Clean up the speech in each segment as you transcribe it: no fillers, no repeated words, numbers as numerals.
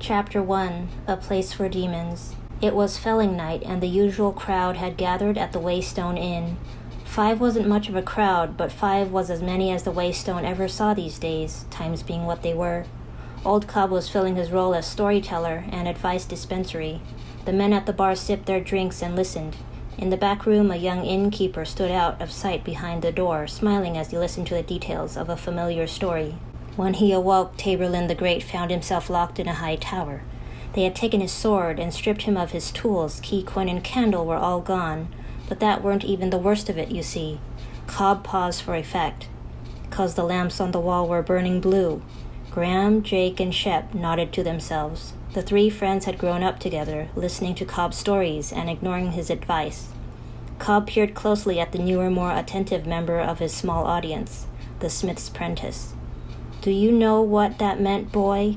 Chapter 1, A Place for Demons. It was felling night, and the usual crowd had gathered at the Waystone Inn. 5 wasn't much of a crowd, but 5 was as many as the Waystone ever saw these days, times being what they were. Old Cobb was filling his role as storyteller and advice dispensary. The men at the bar sipped their drinks and listened. In the back room, a young innkeeper stood out of sight behind the door, smiling as he listened to the details of a familiar story. When he awoke, Taborlin the Great found himself locked in a high tower. They had taken his sword and stripped him of his tools. Key, coin, and candle were all gone. But that weren't even the worst of it, you see. Cobb paused for effect, 'cause the lamps on the wall were burning blue. Graham, Jake, and Shep nodded to themselves. The 3 friends had grown up together, listening to Cobb's stories and ignoring his advice. Cobb peered closely at the newer, more attentive member of his small audience, the smith's prentice. "Do you know what that meant, boy?"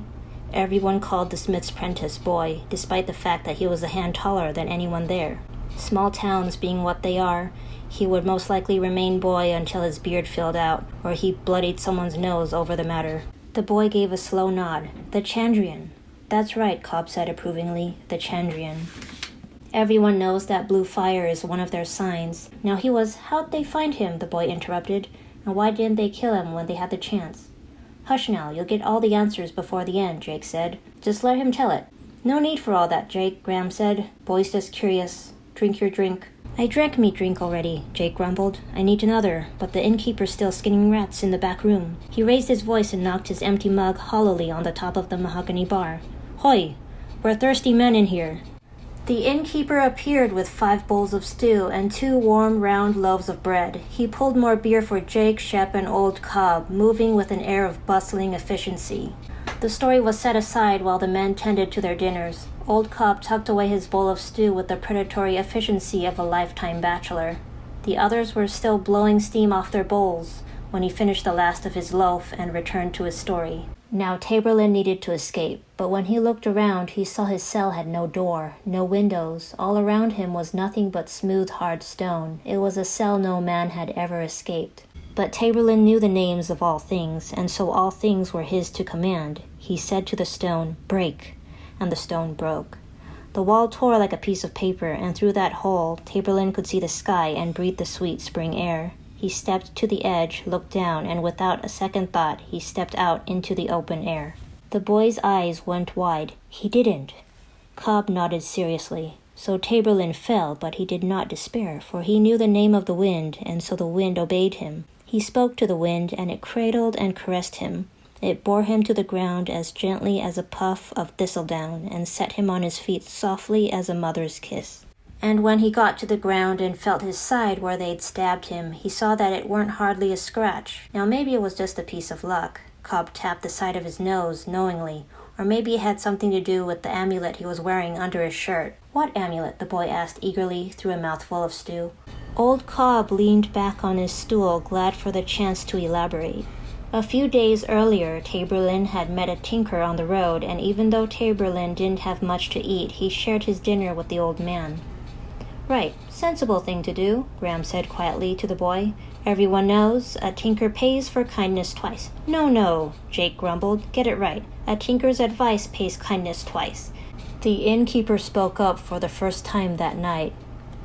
Everyone called the smith's prentice boy, despite the fact that he was a hand taller than anyone there. Small towns being what they are, he would most likely remain boy until his beard filled out, or he bloodied someone's nose over the matter. The boy gave a slow nod. "The Chandrian." "That's right," Cobb said approvingly. "The Chandrian. Everyone knows that blue fire is one of their signs." "Now how'd they find him?" the boy interrupted. "And why didn't they kill him when they had the chance?" "Hush now, you'll get all the answers before the end," Jake said. "Just let him tell it." "No need for all that, Jake," Graham said. "Boy's just curious. Drink your drink." "I drank me drink already," Jake grumbled. "I need another, but the innkeeper's still skinning rats in the back room." He raised his voice and knocked his empty mug hollowly on the top of the mahogany bar. "Hoy! We're thirsty men in here." The innkeeper appeared with 5 bowls of stew and 2 warm, round loaves of bread. He pulled more beer for Jake, Shep, and old Cobb, moving with an air of bustling efficiency. The story was set aside while the men tended to their dinners. Old Cobb tucked away his bowl of stew with the predatory efficiency of a lifetime bachelor. The others were still blowing steam off their bowls when he finished the last of his loaf and returned to his story. Now Taborlin needed to escape, but when he looked around, he saw his cell had no door, no windows. All around him was nothing but smooth, hard stone. It was a cell no man had ever escaped. But Taborlin knew the names of all things, and so all things were his to command. He said to the stone, "Break," and the stone broke. The wall tore like a piece of paper, and through that hole, Taborlin could see the sky and breathe the sweet spring air. He stepped to the edge, looked down, and without a second thought, he stepped out into the open air. The boy's eyes went wide. "He didn't." Cobb nodded seriously. So Taborlin fell, but he did not despair, for he knew the name of the wind, and so the wind obeyed him. He spoke to the wind, and it cradled and caressed him. It bore him to the ground as gently as a puff of thistledown, and set him on his feet softly as a mother's kiss. And when he got to the ground and felt his side where they'd stabbed him, he saw that it weren't hardly a scratch. Now maybe it was just a piece of luck. Cobb tapped the side of his nose knowingly, or maybe it had something to do with the amulet he was wearing under his shirt. "What amulet?" the boy asked eagerly through a mouthful of stew. Old Cobb leaned back on his stool, glad for the chance to elaborate. A few days earlier, Taborlin had met a tinker on the road, and even though Taborlin didn't have much to eat, he shared his dinner with the old man. "Right, sensible thing to do," Graham said quietly to the boy. "Everyone knows a tinker pays for kindness twice." No, Jake grumbled. "Get it right. A tinker's advice pays kindness twice." The innkeeper spoke up for the first time that night.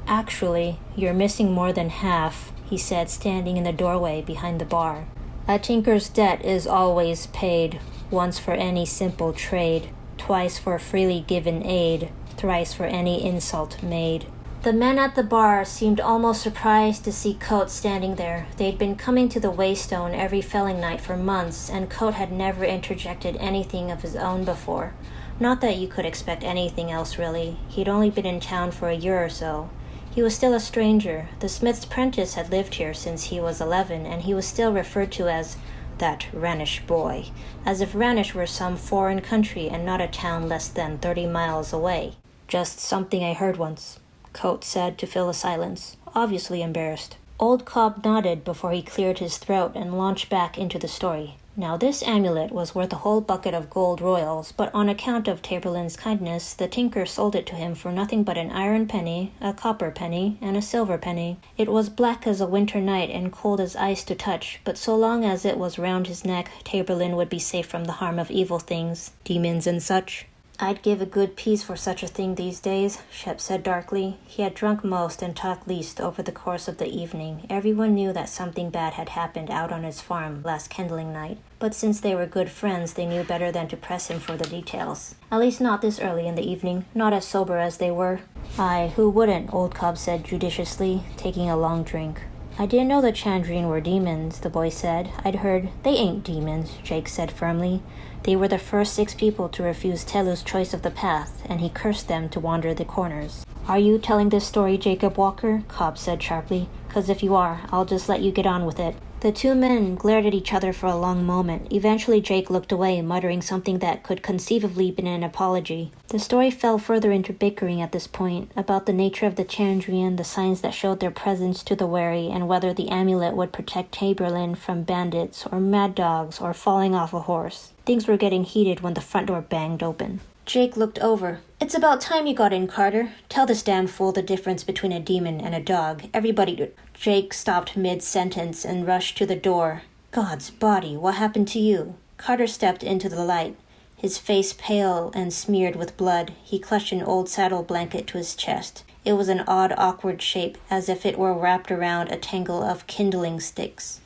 "Actually, you're missing more than half," he said, standing in the doorway behind the bar. "A tinker's debt is always paid, once for any simple trade, twice for freely given aid, thrice for any insult made." The men at the bar seemed almost surprised to see Coat standing there. They'd been coming to the Waystone every felling night for months, and Coat had never interjected anything of his own before. Not that you could expect anything else, really. He'd only been in town for a year or so. He was still a stranger. The smith's prentice had lived here since he was 11, and he was still referred to as that Ranish boy, as if Ranish were some foreign country and not a town less than 30 miles away. "Just something I heard once," Coat said to fill the silence, obviously embarrassed. Old Cobb nodded before he cleared his throat and launched back into the story. Now this amulet was worth a whole bucket of gold royals, but on account of Taborlin's kindness, the tinker sold it to him for nothing but an iron penny, a copper penny, and a silver penny. It was black as a winter night and cold as ice to touch, but so long as it was round his neck, Taborlin would be safe from the harm of evil things, demons and such. I'd give a good piece for such a thing these days, Shep said darkly. He had drunk most and talked least over the course of the evening. Everyone knew that something bad had happened out on his farm last kindling night, but since they were good friends, they knew better than to press him for the details. At least not this early in the evening, not as sober as they were. Aye, who wouldn't, Old Cobb said judiciously, taking a long drink. I didn't know the Chandrine were demons, the boy said. I'd heard. They ain't demons, Jake said firmly. They were the first 6 people to refuse Telu's choice of the path, and he cursed them to wander the corners. Are you telling this story, Jacob Walker? Cobb said sharply. 'Cause if you are, I'll just let you get on with it. The 2 men glared at each other for a long moment. Eventually Jake looked away, muttering something that could conceivably be an apology. The story fell further into bickering at this point, about the nature of the Chandrian, the signs that showed their presence to the wary, and whether the amulet would protect Taberlin from bandits, or mad dogs, or falling off a horse. Things were getting heated when the front door banged open. Jake looked over. It's about time you got in, Carter. Tell this damn fool the difference between a demon and a dog. Everybody... Jake stopped mid-sentence and rushed to the door. God's body, what happened to you? Carter stepped into the light. His face pale and smeared with blood, he clutched an old saddle blanket to his chest. It was an odd, awkward shape, as if it were wrapped around a tangle of kindling sticks.